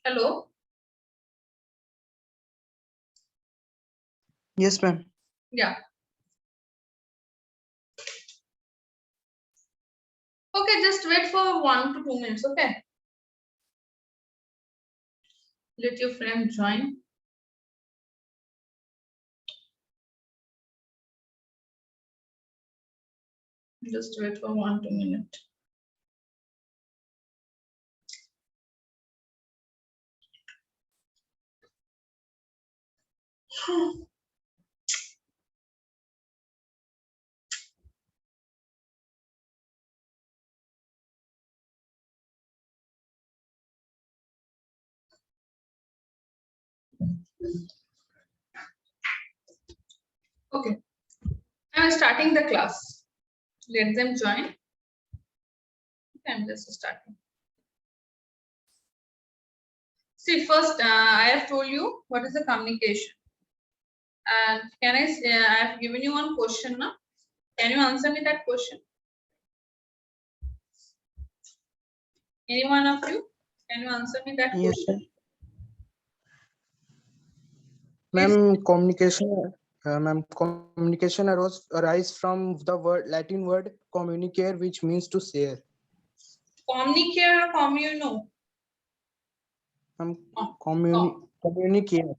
Hello. Yes, ma'am. Yeah. Okay, just wait for 1 to 2 minutes. Okay. Let your friend join. Just wait for 1 to 2 minutes. Okay. I'm starting the class. Let them join. I'm just starting. See, first, I have told you what is the communication. And can I say, I have given you one question now. Can you answer me that question? Any one of you? Can you answer me that Yes, question? ma'am. Communication arise from the Latin word communicare, which means to share. Communicare or communo? Communicare.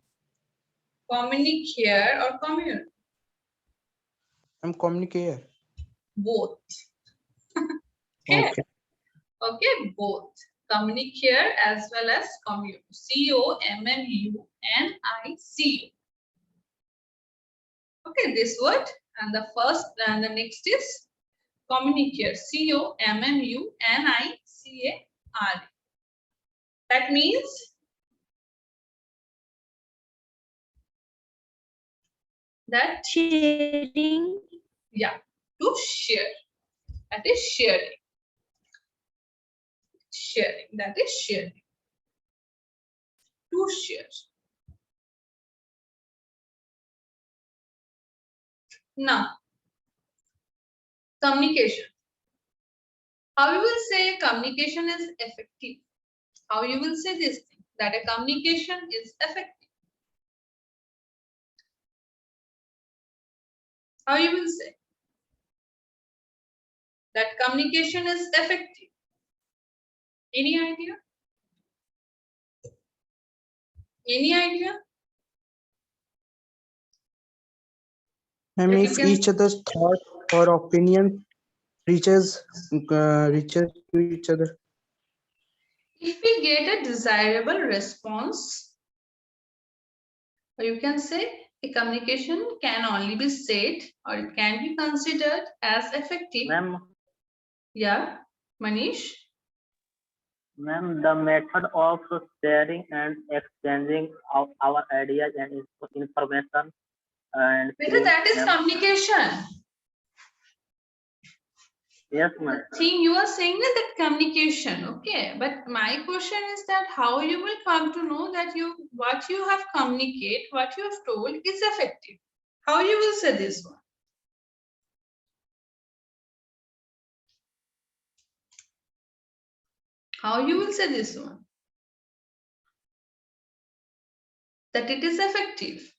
Communicare or commune? Communicare. Both. Okay. Okay, both. Communicare as well as commune. COMMUNICE. Okay, this word and the first and the next is communicare. COMMUNICARE. That means that Sharing. yeah, to share. That is sharing. Sharing. That is sharing. To share. Now, communication. How you will say communication is effective? How you will say this thing? That a communication is effective. How you will say? That communication is effective. Any idea? Any idea? And if each other's thought or opinion reaches to each other. If we get a desirable response, or you can say a communication can only be said or it can be considered as effective. Ma'am. Yeah, Manish? Ma'am, the method of sharing and exchanging of our ideas and information and Whether that is communication. Yes, ma'am. The thing you are saying is that communication, okay. But my question is that how you will come to know that what you have communicate, what you have told is effective. How you will say this one? How you will say this one? That it is effective.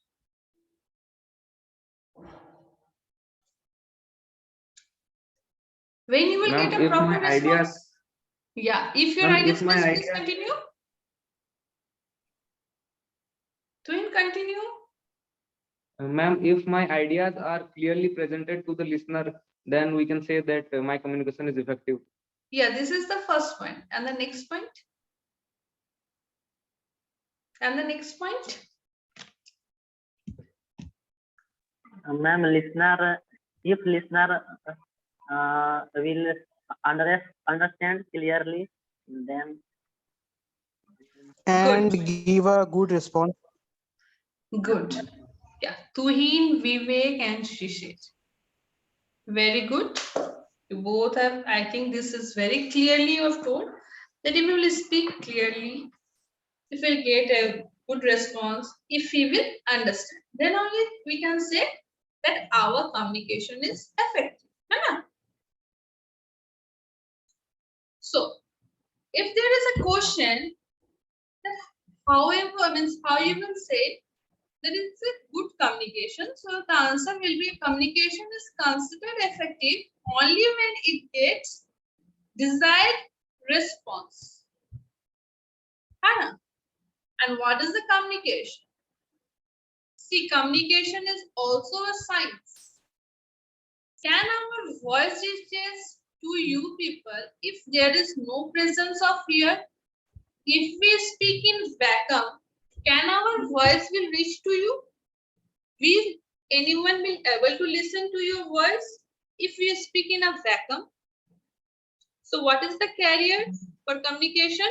When you will get a proper response. Yeah, if your ideas, please continue. Twin, continue. Ma'am, if my ideas are clearly presented to the listener, then we can say that my communication is effective. Yeah, this is the first point. And the next point? And the next point? Ma'am, if listener will understand clearly, then and give a good response. Good. Yeah, Tuhin, Vivek and Shishir. Very good. You both have, I think this is very clearly you have told that if you will speak clearly, if we'll get a good response, if he will understand, then only we can say that our communication is effective. Right? So, if there is a question that however means how you will say that it's a good communication, so the answer will be communication is considered effective only when it gets desired response. Right? And what is the communication? See, communication is also a science. Can our voice reaches to you people if there is no presence of fear? If we speak in vacuum, can our voice will reach to you? Will anyone be able to listen to your voice if we speak in a vacuum? So what is the carrier for communication?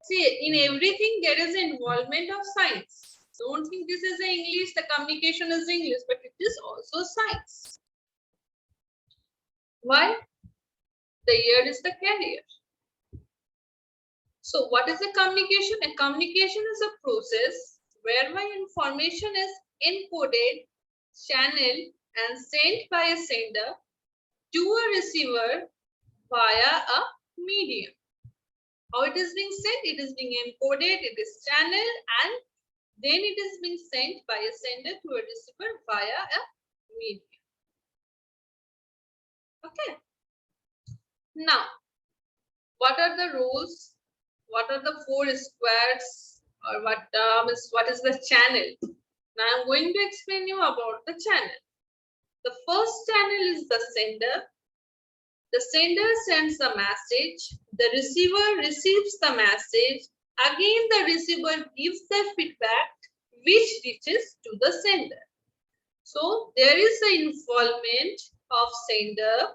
See, in everything there is involvement of science. Don't think this is English, the communication is English, but it is also science. Why? The ear is the carrier. So what is a communication? A communication is a process whereby information is encoded, channeled, and sent by a sender to a receiver via a medium. How it is being sent? It is being encoded, it is channeled, and then it is being sent by a sender to a receiver via a medium. Okay. Now, what are the rules? What are the four squares? Or what is the channel? Now I'm going to explain you about the channel. The first channel is the sender. The sender sends a message. The receiver receives the message. Again, the receiver gives the feedback which reaches to the sender. So there is the involvement of sender,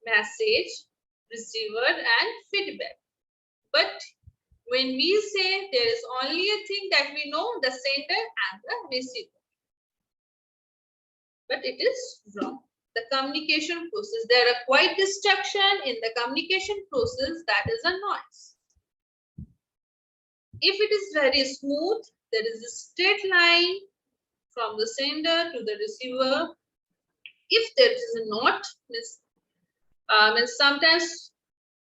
message, receiver, and feedback. But when we say there is only a thing that we know, the sender and the receiver. But it is wrong. The communication process, there are quite distraction in the communication process, that is a noise. If it is very smooth, there is a straight line from the sender to the receiver. If there is not, means sometimes,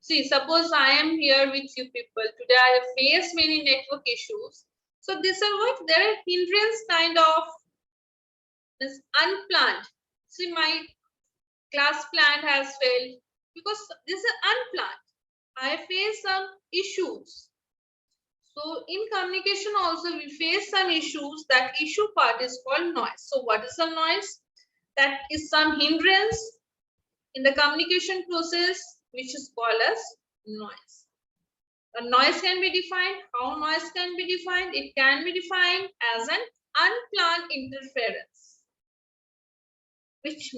see, suppose I am here with you people. Today I have faced many network issues. So these are what? There are hindrance kind of is unplanned. See, my class plan has failed because this is unplanned. I face some issues. So in communication also we face some issues. That issue part is called noise. So what is the noise? That is some hindrance in the communication process which is called as noise. A noise can be defined. How noise can be defined? It can be defined as an unplanned interference, which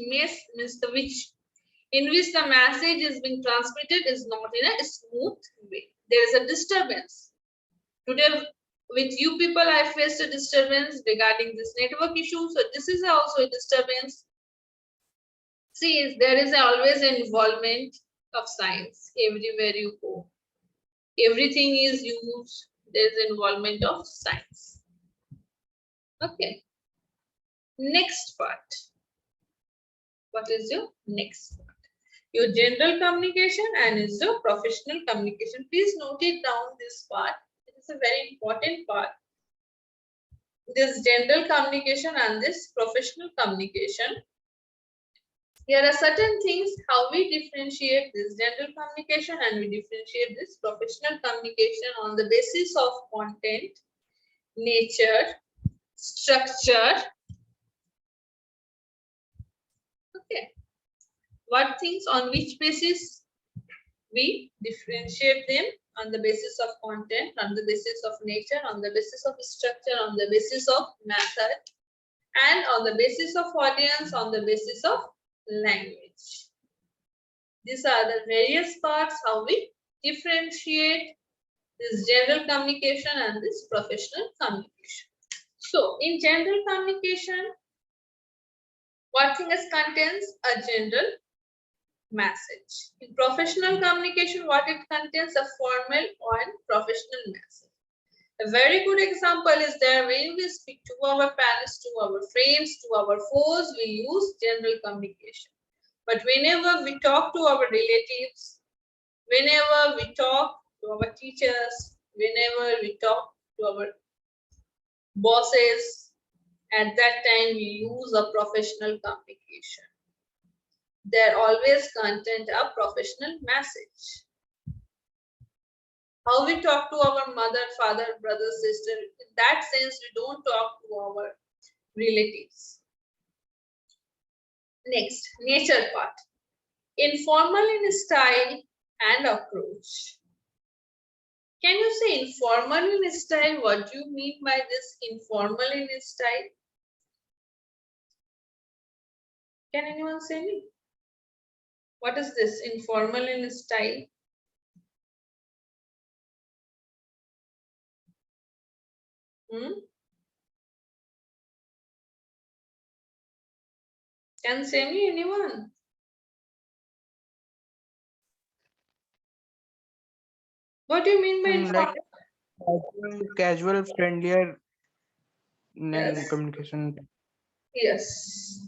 in which the message is being transmitted is not in a smooth way. There is a disturbance. Today with you people I faced a disturbance regarding this network issue. So this is also a disturbance. See, there is always an involvement of science everywhere you go. Everything is used. There is involvement of science. Okay. Next part. What is your next part? Your general communication and is your professional communication. Please note it down, this part. It is a very important part. This general communication and this professional communication. Here are certain things how we differentiate this general communication and we differentiate this professional communication on the basis of content, nature, structure. Okay. What things on which basis we differentiate them? On the basis of content, on the basis of nature, on the basis of structure, on the basis of method, and on the basis of audience, on the basis of language. These are the various parts how we differentiate this general communication and this professional communication. So in general communication, what thing is contains a general message. In professional communication, what it contains? A formal and professional message. A very good example is there when we speak to our parents, to our friends, to our foes, we use general communication. But whenever we talk to our relatives, whenever we talk to our teachers, whenever we talk to our bosses, at that time we use a professional communication. There always content a professional message. How we talk to our mother, father, brother, sister, in that sense we don't talk to our relatives. Next, nature part. Informal in style and approach. Can you say informal in style? What do you mean by this informal in style? Can anyone say me? What is this informal in style? Can say me anyone? What do you mean by Like informal? casual, friendlier Yes. communication. Yes.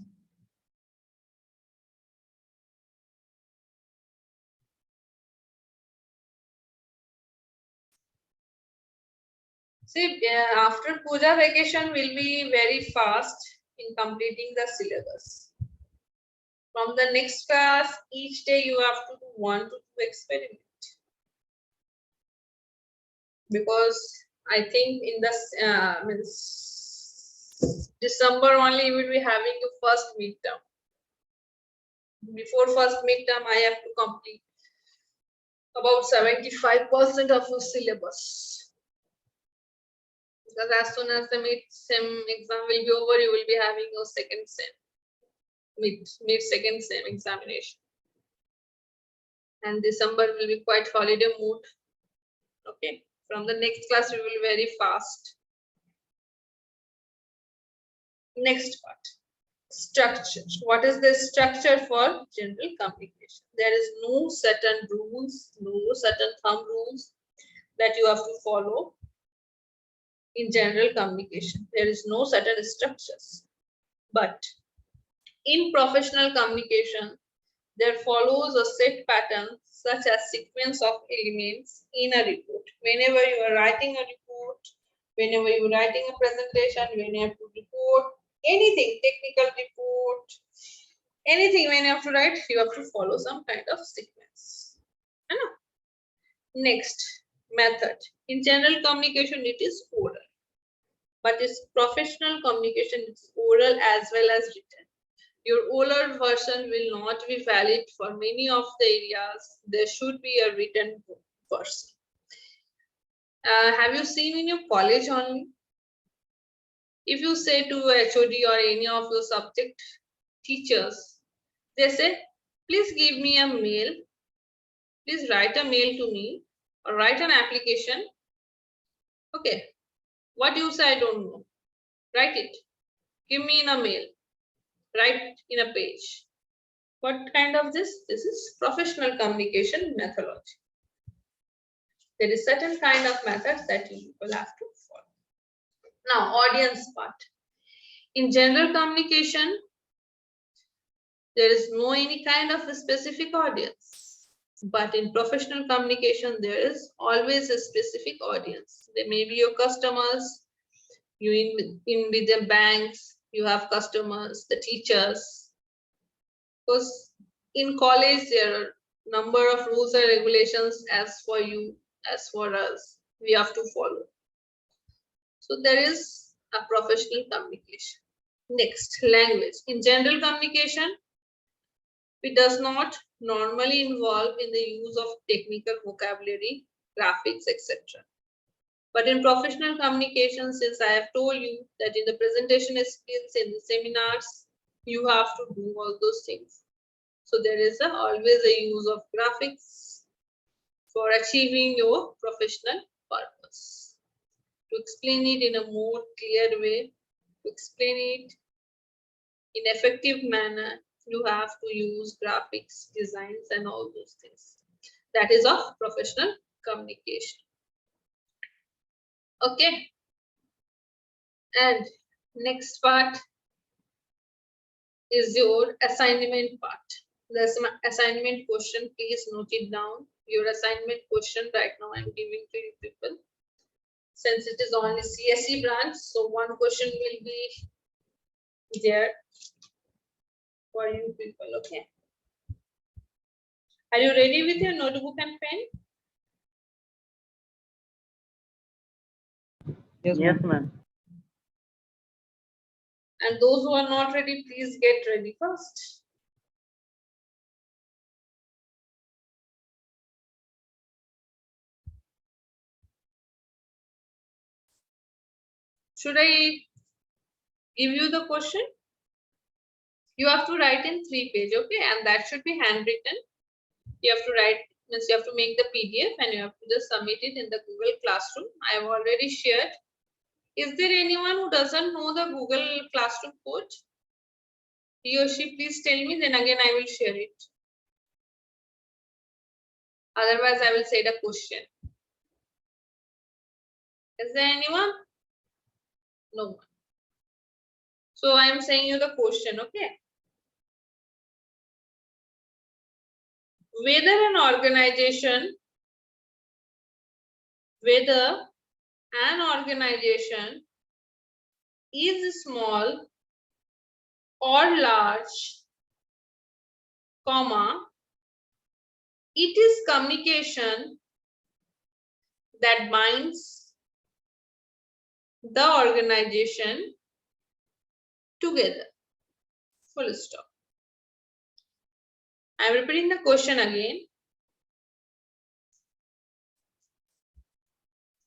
See, after Puja vacation, we'll be very fast in completing the syllabus. From the next class, each day you have to do 1 to 2 experiments. Because I think in the December only we will be having the first midterm. Before first midterm, I have to complete about 75% of the syllabus. Because as soon as the mid sem exam will be over, you will be having your second sem, mid second sem examination. And December will be quite holiday mood. Okay, from the next class we will be very fast. Next part, structure. What is the structure for general communication? There is no certain rules, no certain thumb rules that you have to follow in general communication. There is no certain structures. But in professional communication, there follows a set pattern such as sequence of elements in a report. Whenever you are writing a report, whenever you are writing a presentation, when you have to report anything, technical report, anything when you have to write, you have to follow some kind of sequence. Next, method. In general communication, it is oral. But it's professional communication, it's oral as well as written. Your oral version will not be valid for many of the areas. There should be a written version. Have you seen in your college only? If you say to HOD or any of your subject teachers, they say, please give me a mail. Please write a mail to me or write an application. Okay. What you say, I don't know. Write it. Give me in a mail. Write in a page. What kind of this? This is professional communication methodology. There is certain kind of methods that you will have to follow. Now, audience part. In general communication, there is no any kind of a specific audience. But in professional communication, there is always a specific audience. They may be your customers. You in with the banks, you have customers, the teachers. Because in college, there are number of rules and regulations as for you, as for us, we have to follow. So there is a professional communication. Next, language. In general communication, it does not normally involve in the use of technical vocabulary, graphics, etc. But in professional communication, since I have told you that in the presentation skills, in the seminars, you have to do all those things. So there is always a use of graphics for achieving your professional purpose. To explain it in a more clear way, to explain it in effective manner, You have to use graphics, designs, and all those things. That is of professional communication. Okay. And next part is your assignment part. The assignment question, please note it down. Your assignment question right now I'm giving to you people. Since it is only CSE branch, so one question will be there for you people. Okay. Are you ready with your notebook and pen? Yes, Yes, ma'am. ma'am. And those who are not ready, please get ready first. Should I give you the question? You have to write in 3 pages, okay? And that should be handwritten. You have to write, means you have to make the PDF and you have to just submit it in the Google Classroom. I have already shared. Is there anyone who doesn't know the Google Classroom code? He or she, please tell me, then again I will share it. Otherwise, I will say the question. Is there anyone? No one. So I am saying you the question, okay? Whether an organization is small or large, comma, it is communication that binds the organization together. Full stop. I am repeating the question again.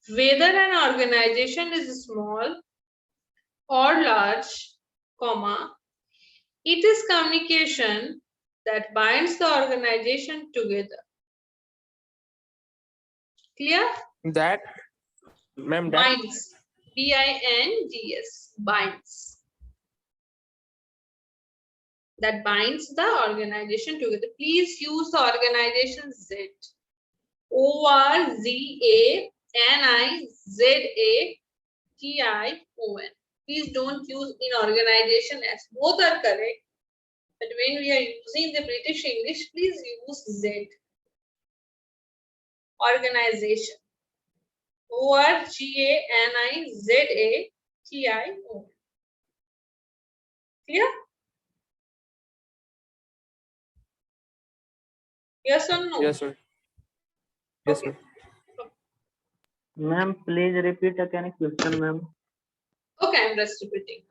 Whether an organization is small or large, comma, it is communication that binds the organization together. Clear? That, ma'am, that Binds. B-I-N-D-S. Binds. That binds the organization together. Please use the organization Z. O-R-Z-A-N-I-Z-A-T-I-O-N. Please don't use in organization as both are correct. But when we are using the British English, please use Z. Organization. O-R-G-A-N-I-Z-A-T-I-O-N. Clear? Yes or no? yes, sir. Yes, Okay. sir. Ma'am, please repeat again question, ma'am. Okay, I'm just repeating.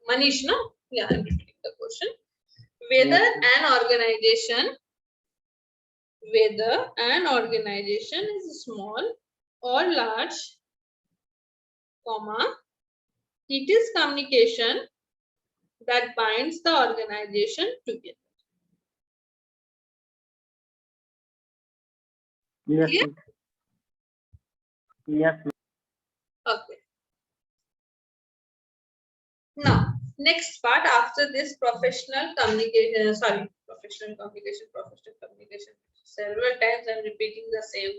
Manish, no? Yeah, I'm repeating the question. Whether Yes. an organization is small or large, comma, it is communication that binds the organization together. Yes. Clear? Ma'am. Yes. Ma'am. Okay. Now, next part after this professional communication, several times I'm repeating the same.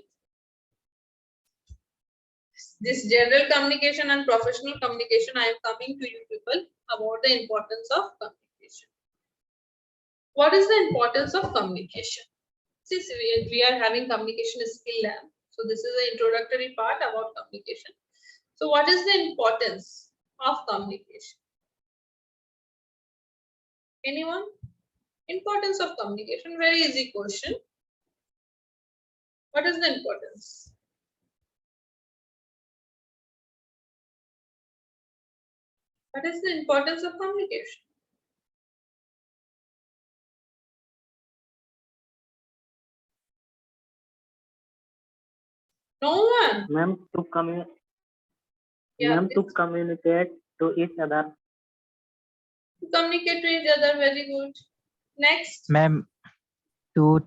This general communication and professional communication, I am coming to you people about the importance of communication. What is the importance of communication? Since we are having communication skill lab, so this is the introductory part about communication. So what is the importance of communication? Anyone? Importance of communication, very easy question. What is the importance? What is the importance of communication? No one. Ma'am, Yeah, to communicate to each other. to communicate to each other, very good. Next. Ma'am, to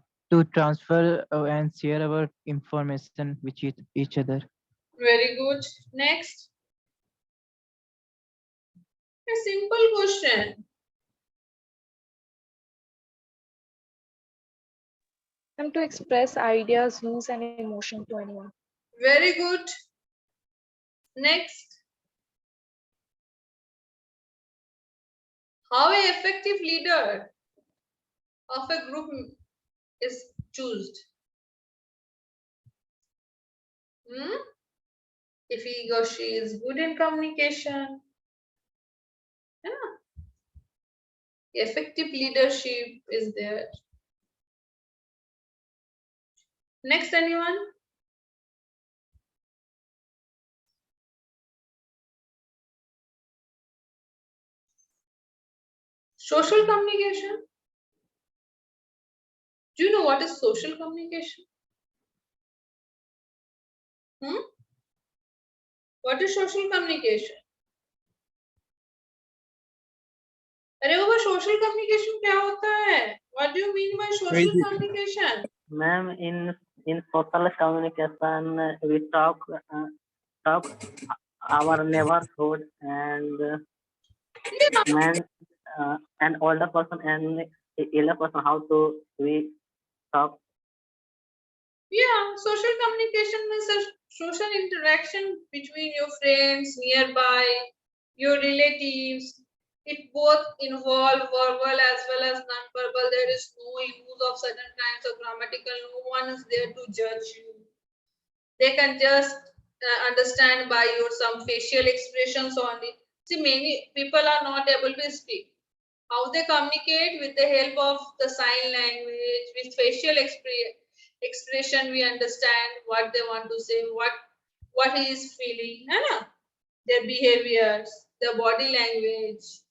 transfer and share our information with each other. Very good. Next. A simple question. And to express ideas, views, and emotion to anyone. Very good. Next. How an effective leader of a group is chosen? If he or she is good in communication, yeah. Effective leadership is there. Next, anyone? Social communication. Do you know what is social communication? What is social communication? अरे बाबा social communication क्या होता है? What do you mean by social communication? Ma'am, in social communication, we talk our neighborhood and man and older person and elder person how to we talk. Yeah, social communication means a social interaction between your friends nearby, your relatives. It both involve verbal as well as non-verbal. There is no use of certain kinds of grammatical. No one is there to judge you. They can just understand by your some facial expressions only. See, many people are not able to speak. How they communicate? With the help of the sign language, with facial expression, we understand what they want to say, what he is feeling, their behaviors, their body language.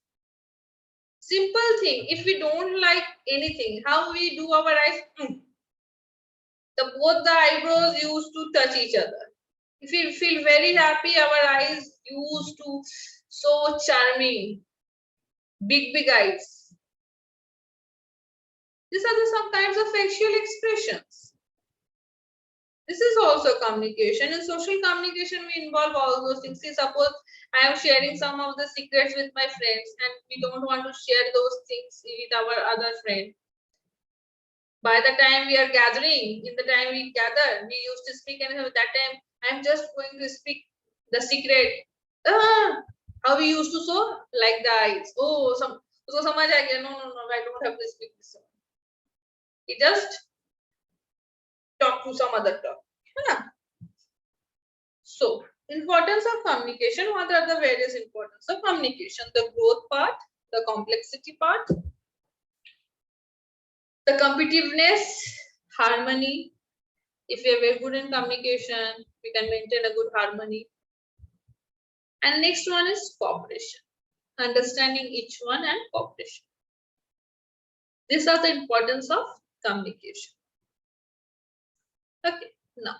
Simple thing. If we don't like anything, how we do our eyes? Both the eyebrows used to touch each other. If we feel very happy, our eyes used to so charming, big eyes. These are some kinds of facial expressions. This is also communication. In social communication, we involve all those things. See, suppose I am sharing some of the secrets with my friends and we don't want to share those things with our other friend. By the time we are gathering, in the time we gather, we used to speak, and at that time I'm just going to speak the secret. How we used to so like the eyes. Oh, so samajh aa gaya. No, I don't have to speak this one. He just talk to some other talk. So, importance of communication. What are the various importance of communication? The growth part, the complexity part, the competitiveness, harmony. If we are very good in communication, we can maintain a good harmony. And next one is cooperation. Understanding each one and cooperation. These are the importance of communication. Okay, now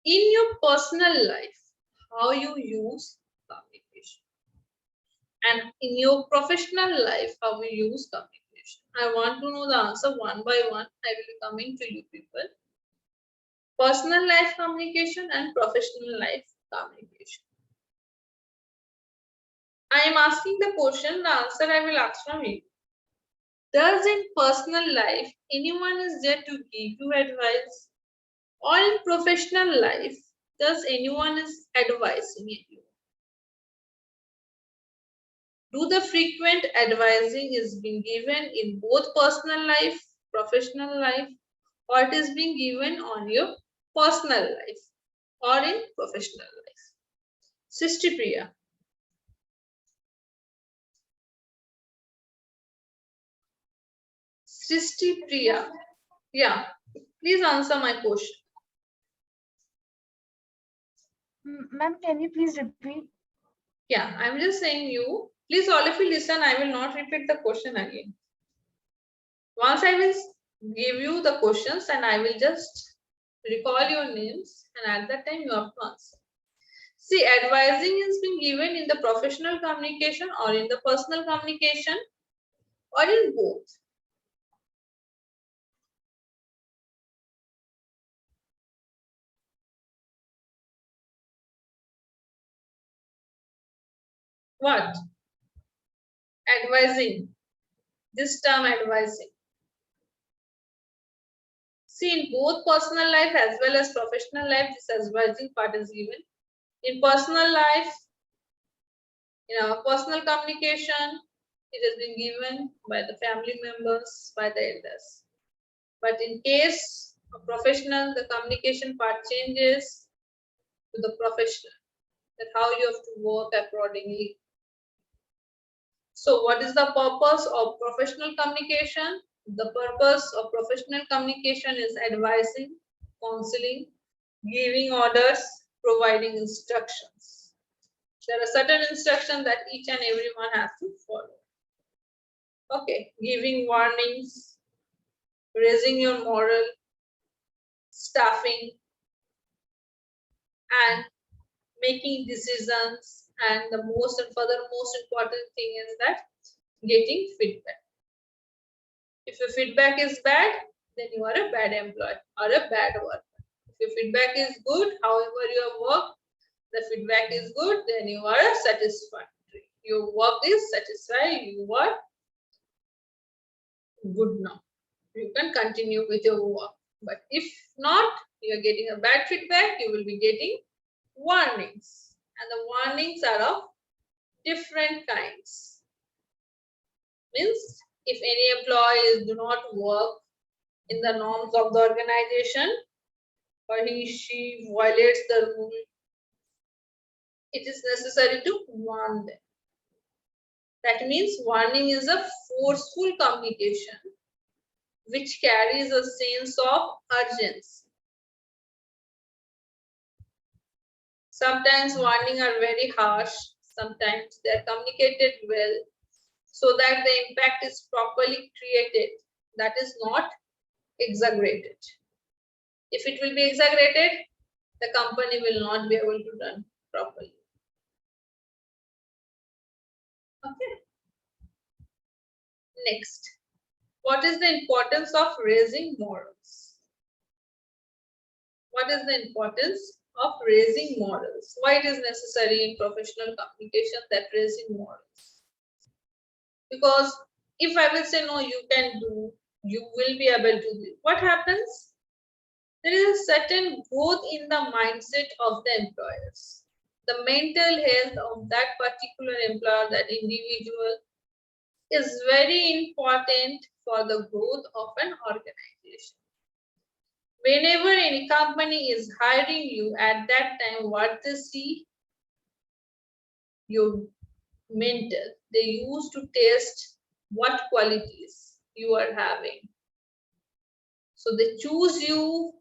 in your personal life, how you use communication, and in your professional life, how you use communication. I want to know the answer one by one. I will be coming to you people. Personal life communication and professional life communication. I am asking the question, the answer I will ask from you. Does in personal life anyone is there to give you advice? Or in professional life, does anyone is advising you? Do the frequent advising is being given in both personal life, professional life, or it is being given on your personal life or in professional life? Sister Priya. Sister Priya. Yeah, please answer my question. Ma'am, can you please repeat? Yeah, I'm just saying you. Please all of you listen. I will not repeat the question again. Once I will give you the questions and I will just recall your names, and at that time you have to answer. See, advising is being given in the professional communication or in the personal communication or in both. What? Advising. This term advising. See, in both personal life as well as professional life, this advising part is given. In personal life, in our personal communication, it has been given by the family members, by the elders. But in case of professional, the communication part changes to the professional, that how you have to work accordingly. So what is the purpose of professional communication? The purpose of professional communication is advising, counseling, giving orders, providing instructions. There are certain instructions that each and everyone has to follow. Okay, giving warnings, raising your moral, staffing, and making decisions. And the most and further most important thing is that getting feedback. If your feedback is bad, then you are a bad employee or a bad worker. If your feedback is good, however your work, the feedback is good, then you are satisfactory. Your work is satisfied, you are good now. You can continue with your work. But if not, you are getting a bad feedback, you will be getting warnings. And the warnings are of different kinds. Means if any employees do not work in the norms of the organization, or she violates the rule, it is necessary to warn them. That means warning is a forceful communication which carries a sense of urgency. Sometimes warning are very harsh, sometimes they are communicated well so that the impact is properly created, that is not exaggerated. If it will be exaggerated, the company will not be able to run properly. Okay. Next, what is the importance of raising morals? What is the importance of raising morals? Why it is necessary in professional communication that raising morals? Because if I will say no, you can do, you will be able to do, what happens? There is a certain growth in the mindset of the employers. The mental health of that particular employer, that individual, is very important for the growth of an organization. Whenever any company is hiring you, at that time, what they see? Your mental. They used to test what qualities you are having. So they choose you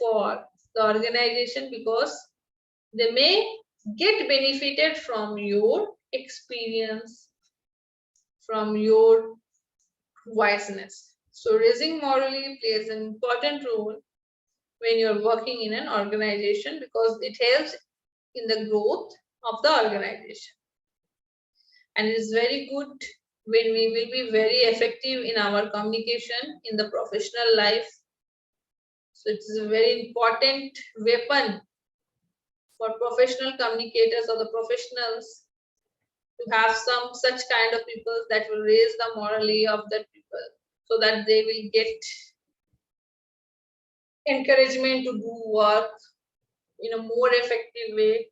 for the organization because they may get benefited from your experience, from your wiseness. So raising morally plays an important role when you're working in an organization because it helps in the growth of the organization. And it is very good when we will be very effective in our communication in the professional life. So it is a very important weapon for professional communicators or the professionals to have some such kind of people that will raise the morally of the people so that they will get encouragement to do work in a more effective way.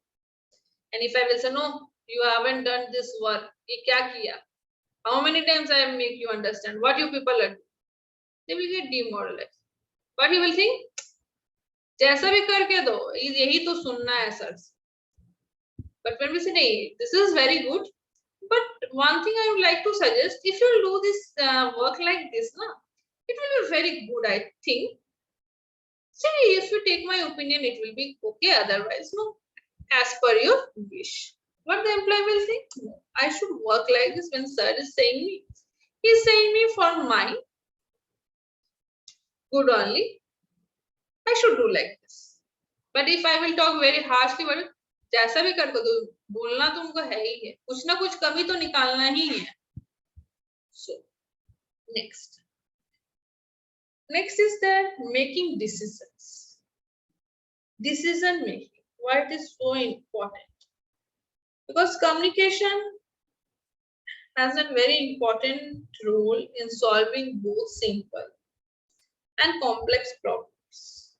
And if I will say, no, you haven't done this work, ye kya kiya? How many times I make you understand what you people are doing? They will get demoralized. But he will think, जैसा भी करके दो, यही तो सुनना है sir. But when we say, hey, this is very good, but one thing I would like to suggest, if you do this work like this, na, it will be very good, I think. Say, if you take my opinion, it will be okay. Otherwise, no, as per your wish. What the employee will think? No, I should work like this when sir is saying me. He is saying me for my good only. I should do like this. But if I will talk very harshly, but जैसा भी कर दो, बोलना तुमको है ही है, कुछ ना कुछ कभी तो निकालना ही है. So next is that making decisions. Decision making. Why it is so important? Because communication has a very important role in solving both simple and complex problems.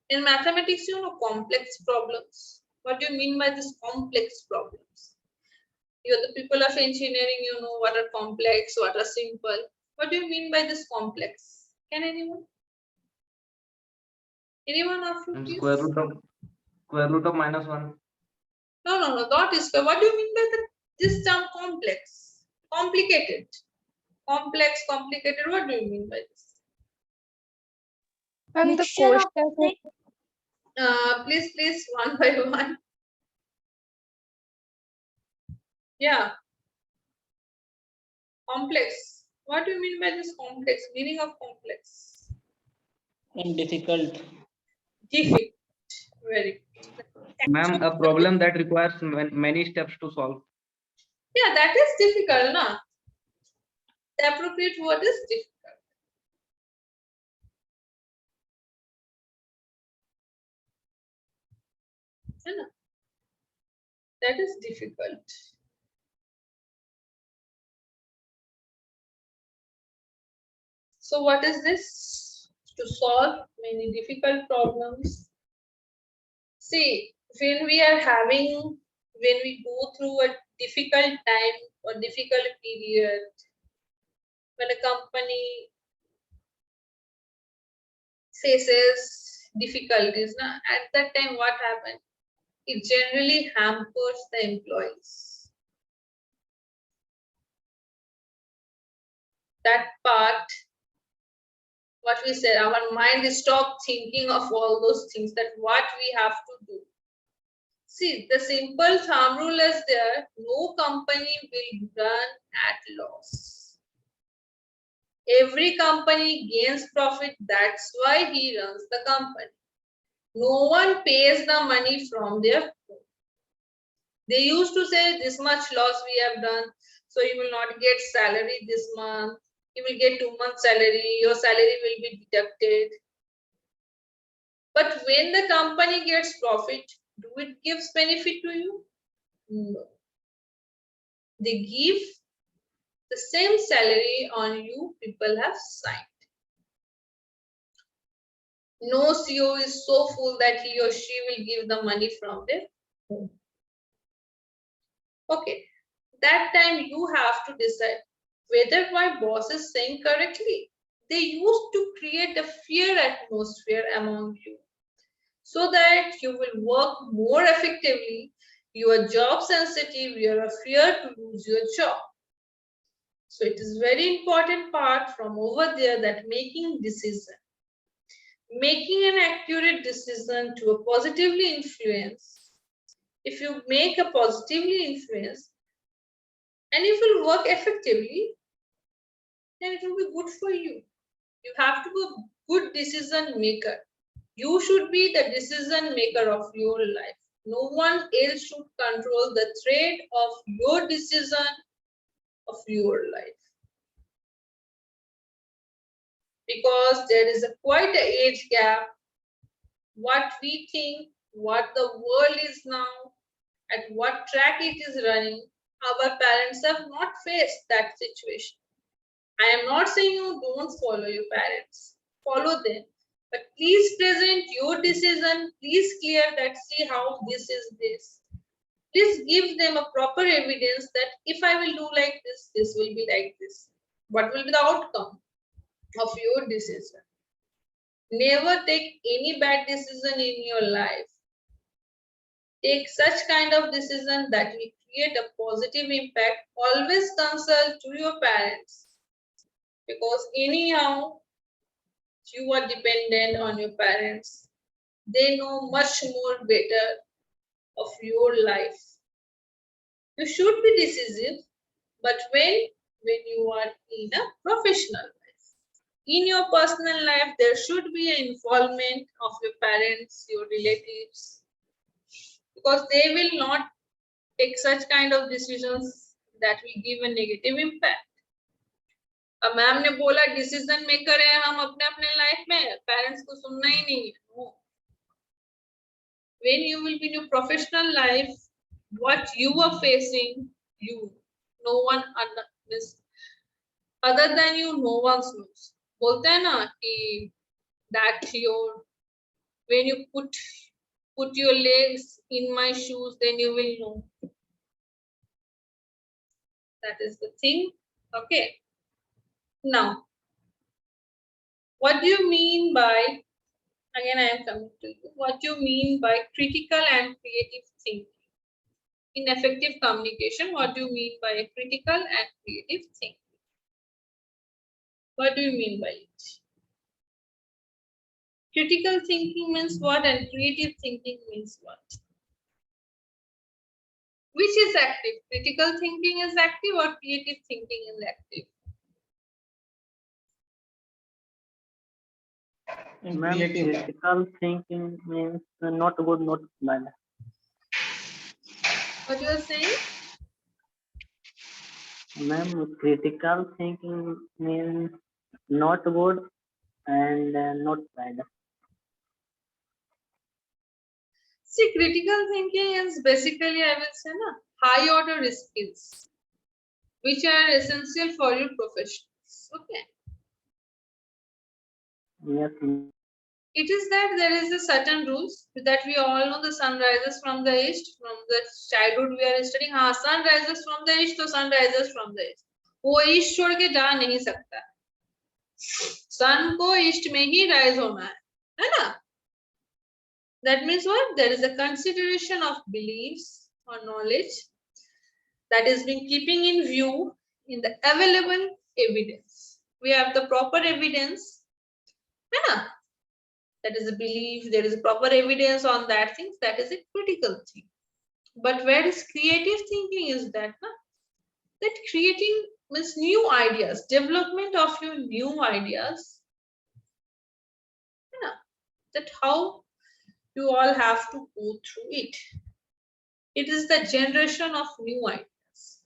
In mathematics, you know complex problems. What do you mean by this complex problems? You're the people of engineering, you know what are complex, what are simple. What do you mean by this complex? Can anyone? Anyone of you, please? Square root of -1. No, not is square. What do you mean by this term complex? Complicated. Complex, complicated. What do you mean by this? Ma'am, the Mixture of question Please, one by one. Yeah. Complex. What do you mean by this complex? Meaning of complex? And difficult. Difficult. Very good. Ma'am, a problem that requires many steps to solve. Yeah, that is difficult, na? The appropriate word is difficult. है ना? That is difficult. So what is this? To solve many difficult problems. See, when we go through a difficult time or difficult period, when a company faces difficulties, na, at that time what happens? It generally hampers the employees. That part, what we said, our mind stop thinking of all those things, that what we have to do. See, the simple thumb rule is there: no company will run at loss. Every company gains profit, that's why he runs the company. No one pays the money from their home. They used to say this much loss we have done, so you will not get salary this month. You will get 2 months salary, your salary will be deducted. But when the company gets profit, do it gives benefit to you? No. They give the same salary on you people have signed. No CEO is so full that he or she will give the money from their home. Okay, that time you have to decide whether my boss is saying correctly. They used to create a fear atmosphere among you so that you will work more effectively. You are job sensitive, you are afraid to lose your job. So it is very important part from over there that making decision. Making an accurate decision to a positively influence. If you make a positively influence and if you will work effectively, then it will be good for you. You have to be a good decision maker. You should be the decision maker of your life. No one else should control the thread of your decision of your life. Because there is quite an age gap. What we think, what the world is now, at what track it is running, our parents have not faced that situation. I am not saying you don't follow your parents. Follow them. But please present your decision. Please clear that, see how this is this. Please give them a proper evidence that if I will do like this will be like this. What will be the outcome of your decision? Never take any bad decision in your life. Take such kind of decision that will create a positive impact. Always consult to your parents. Because anyhow, you are dependent on your parents. They know much more better of your life. You should be decisive, but when you are in a professional life. In your personal life, there should be an involvement of your parents, your relatives, because they will not take such kind of decisions that will give a negative impact. अब ma'am ने बोला decision maker है हम अपने अपने life में, parents को सुनना ही नहीं है. When you will be in your professional life, what you are facing, no one other than you, no one knows. बोलते हैं ना कि that when you put your legs in my shoes, then you will know. That is the thing. Okay. Now, what do you mean by, again I am coming to you, what do you mean by critical and creative thinking? In effective communication, what do you mean by critical and creative thinking? What do you mean by it? Critical thinking means what and creative thinking means what? Which is active? Critical thinking is active or creative thinking is active? Ma'am, critical thinking means not good, not bad. What you are saying? Ma'am, critical thinking means not good and not bad. See, critical thinking is basically, I will say, high order skills, which are essential for your professions. Okay. Yes, ma'am. It is that there is a certain rules that we all know. The sun rises from the east. From the childhood we are studying. हाँ, sun rises from the east, तो sun rises from the east. वो east छोड़ के जा नहीं सकता. सन को east में ही राइज होना है ना? That means what? There is a consideration of beliefs or knowledge that is being keeping in view in the available evidence. We have the proper evidence, है ना? That is a belief, there is a proper evidence on that thing, that is a critical thing. But where is creative thinking is that, that creating means new ideas, development of your new ideas, that how you all have to go through it. It is the generation of new ideas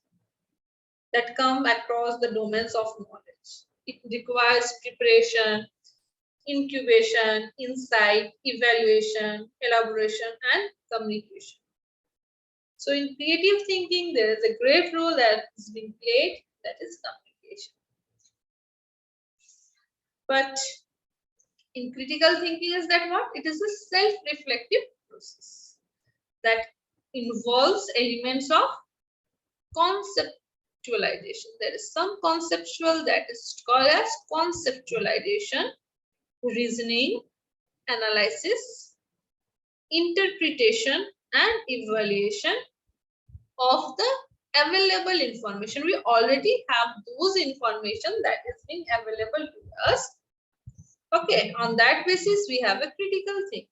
that come across the domains of knowledge. It requires preparation, incubation, insight, evaluation, elaboration, and communication. So in creative thinking, there is a great role that is being played, that is communication. But in critical thinking is that what? It is a self-reflective process that involves elements of conceptualization. There is some conceptual that is called as conceptualization, reasoning, analysis, interpretation, and evaluation of the available information. We already have those information that is being available to us. Okay, on that basis, we have a critical thinking.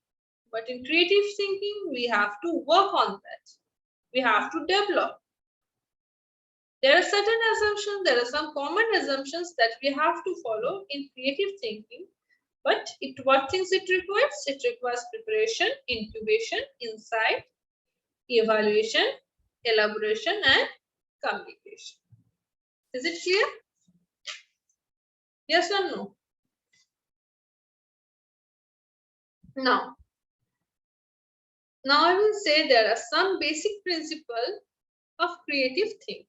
But in creative thinking, we have to work on that. We have to develop. There are certain assumptions, there are some common assumptions that we have to follow in creative thinking. But what things it requires? It requires preparation, incubation, insight, evaluation, elaboration, and communication. Is it clear? Yes or no? Now I will say there are some basic principles of creative thinking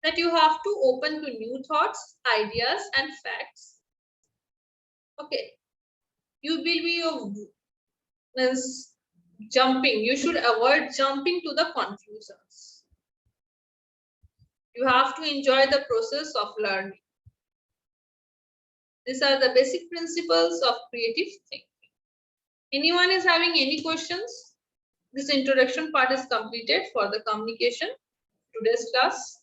that you have to open to new thoughts, ideas, and facts. Okay, you will be means jumping. You should avoid jumping to the conclusions. You have to enjoy the process of learning. These are the basic principles of creative thinking. Anyone is having any questions? This introduction part is completed for the communication, today's class.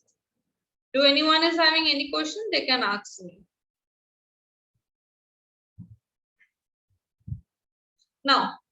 Do anyone is having any question? They can ask me. Now,